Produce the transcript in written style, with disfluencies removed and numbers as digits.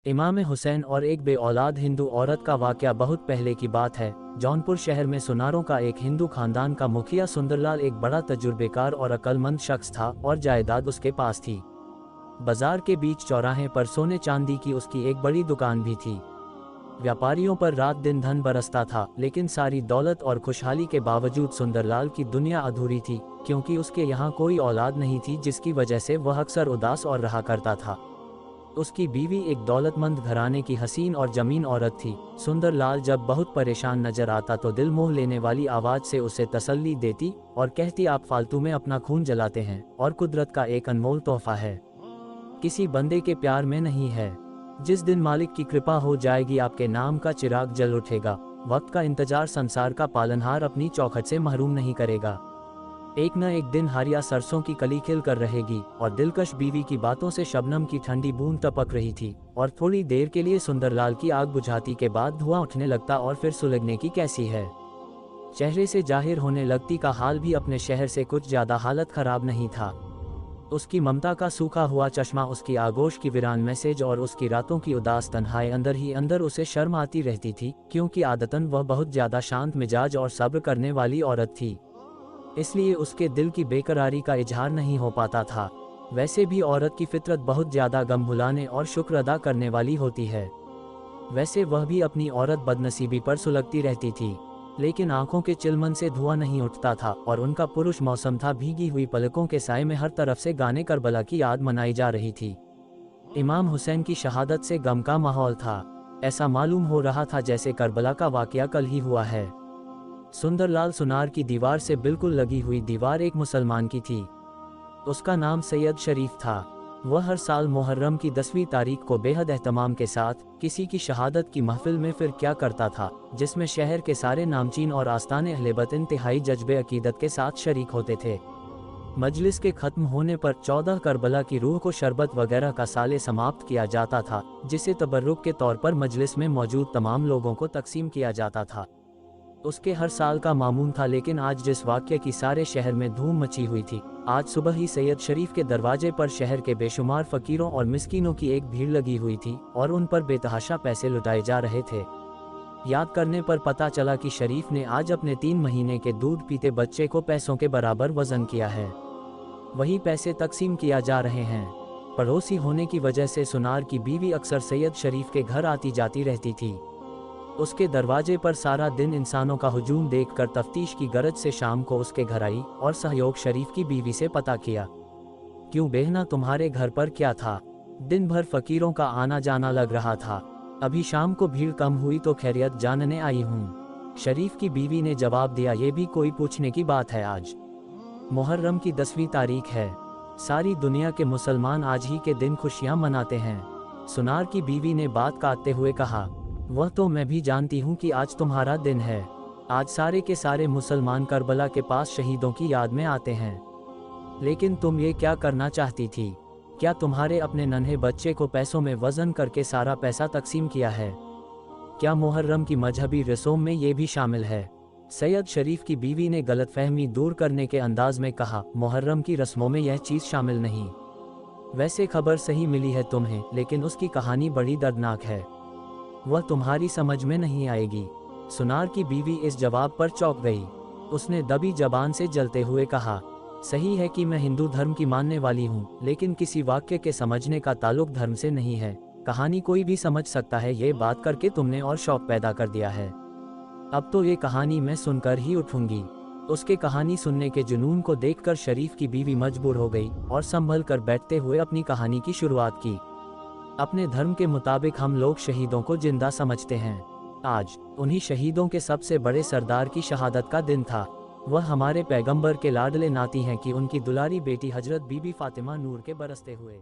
इमाम हुसैन और एक बेऔलाद हिंदू औरत का वाकया बहुत पहले की बात है। जौनपुर शहर में सुनारों का एक हिंदू खानदान का मुखिया सुंदरलाल एक बड़ा तजुर्बेकार और अक्लमंद शख्स था और जायदाद उसके पास थी। बाजार के बीच चौराहे पर सोने चांदी की उसकी एक बड़ी दुकान भी थी। व्यापारियों पर रात दिन धन बरसता था, लेकिन सारी दौलत और खुशहाली के बावजूद सुंदरलाल की दुनिया अधूरी थी, क्योंकि उसके यहाँ कोई औलाद नहीं थी, जिसकी वजह से वह अक्सर उदास और रहा करता था। उसकी बीवी एक दौलतमंद घराने की हसीन और जमीन औरत थी। सुंदरलाल जब बहुत परेशान नजर आता तो दिल मोह लेने वाली आवाज से उसे तसल्ली देती और कहती, आप फालतू में अपना खून जलाते हैं और कुदरत का एक अनमोल तोहफा है, किसी बंदे के प्यार में नहीं है। जिस दिन मालिक की कृपा हो जाएगी आपके नाम का चिराग जल उठेगा। वक्त का इंतजार संसार का पालनहार अपनी चौखट से महरूम नहीं करेगा। एक न एक दिन हारिया सरसों की कली खिल कर रहेगी। और दिलकश बीवी की बातों से शबनम की ठंडी बूंद टपक रही थी और थोड़ी देर के लिए सुंदरलाल की आग बुझाती के बाद धुआं उठने लगता और फिर सुलगने की कैसी है चेहरे से जाहिर होने लगती का हाल भी अपने शहर से कुछ ज्यादा हालत खराब नहीं था। उसकी ममता का सूखा हुआ चश्मा, उसकी आगोश की वीरान मैसेज और उसकी रातों की उदास तन्हाई अंदर ही अंदर उसे शर्म आती रहती थी, क्योंकि आदतन वह बहुत ज्यादा शांत मिजाज और सब्र करने वाली औरत थी। इसलिए उसके दिल की बेकरारी का इजहार नहीं हो पाता था। वैसे भी औरत की फितरत बहुत ज्यादा गम भुलाने और शुक्र अदा करने वाली होती है। वैसे वह भी अपनी औरत बदनसीबी पर सुलगती रहती थी, लेकिन आंखों के चिलमन से धुआं नहीं उठता था और उनका पुरुष मौसम था भीगी हुई पलकों के साए में हर तरफ से गाने करबला की याद मनाई जा रही थी। इमाम हुसैन की शहादत से गम का माहौल था। ऐसा मालूम हो रहा था जैसे करबला का वाकया कल ही हुआ है। सुंदरलाल सुनार की दीवार से बिल्कुल लगी हुई दीवार एक मुसलमान की थी। उसका नाम सैयद शरीफ था। वह हर साल मुहर्रम की 10वीं तारीख को बेहद एहतमाम के साथ किसी की शहादत की महफिल में फिर क्या करता था, जिसमें शहर के सारे नामचीन और आस्ताने अहलेबत इंतहाई जज्बे अकीदत के साथ शरीक होते थे। मजलिस के खत्म होने पर 14 करबला की रूह को शरबत वगैरह का साले समाप्त किया जाता था, जिसे तबर्रुक के तौर पर मजलिस में मौजूद तमाम लोगों को तकसीम किया जाता था। उसके हर साल का मामूल था, लेकिन आज जिस वाक़ये की सारे शहर में धूम मची हुई थी, आज सुबह ही सैयद शरीफ के दरवाजे पर शहर के बेशुमार फ़कीरों और मिस्कीनों की एक भीड़ लगी हुई थी और उन पर बेतहाशा पैसे लुटाए जा रहे थे। याद करने पर पता चला कि शरीफ ने आज अपने 3 महीने के दूध पीते बच्चे को पैसों के बराबर वजन किया है। वही पैसे तकसीम किया जा रहे हैं। पड़ोसी होने की वजह से सुनार की बीवी अक्सर सैयद शरीफ के घर आती जाती रहती थी। उसके दरवाजे पर सारा दिन इंसानों का हुजूम देखकर तफ्तीश की गरज से शाम को उसके घर आई और सहयोग शरीफ की बीवी से पता किया, क्यों बहना तुम्हारे घर पर क्या था? दिन भर फकीरों का आना जाना लग रहा था, अभी शाम को भीड़ कम हुई तो खैरियत जानने आई हूँ। शरीफ की बीवी ने जवाब दिया, ये भी कोई पूछने की बात है? आज मुहर्रम की 10वीं तारीख है। सारी दुनिया के मुसलमान आज ही के दिन खुशियाँ मनाते हैं। सुनार की बीवी ने बात काटते हुए कहा, वह तो मैं भी जानती हूँ कि आज तुम्हारा दिन है। आज सारे के सारे मुसलमान करबला के पास शहीदों की याद में आते हैं। लेकिन तुम ये क्या करना चाहती थी? क्या तुम्हारे अपने नन्हे बच्चे को पैसों में वजन करके सारा पैसा तकसीम किया है? क्या मुहर्रम की मजहबी रस्म में ये भी शामिल है? सैयद शरीफ की बीवी ने गलतफहमी दूर करने के अंदाज में कहा, मुहर्रम की रस्मों में यह चीज़ शामिल नहीं। वैसे खबर सही मिली है तुम्हें, लेकिन उसकी कहानी बड़ी दर्दनाक है। वह तुम्हारी समझ में नहीं आएगी। सुनार की बीवी इस जवाब पर चौंक गई। उसने दबी जबान से जलते हुए कहा, सही है कि मैं हिंदू धर्म की मानने वाली हूँ, लेकिन किसी वाक्य के समझने का ताल्लुक धर्म से नहीं है। कहानी कोई भी समझ सकता है, ये बात करके तुमने और शौक पैदा कर दिया है। अब तो ये कहानी मैं सुनकर ही उठूंगी। उसके कहानी सुनने के जुनून को देखकर शरीफ की बीवी मजबूर हो गई और संभल कर बैठते हुए अपनी कहानी की शुरुआत की। अपने धर्म के मुताबिक हम लोग शहीदों को जिंदा समझते हैं। आज उन्हीं शहीदों के सबसे बड़े सरदार की शहादत का दिन था। वह हमारे पैगंबर के लाडले नाती हैं कि उनकी दुलारी बेटी हजरत बीबी फातिमा नूर के बरसते हुए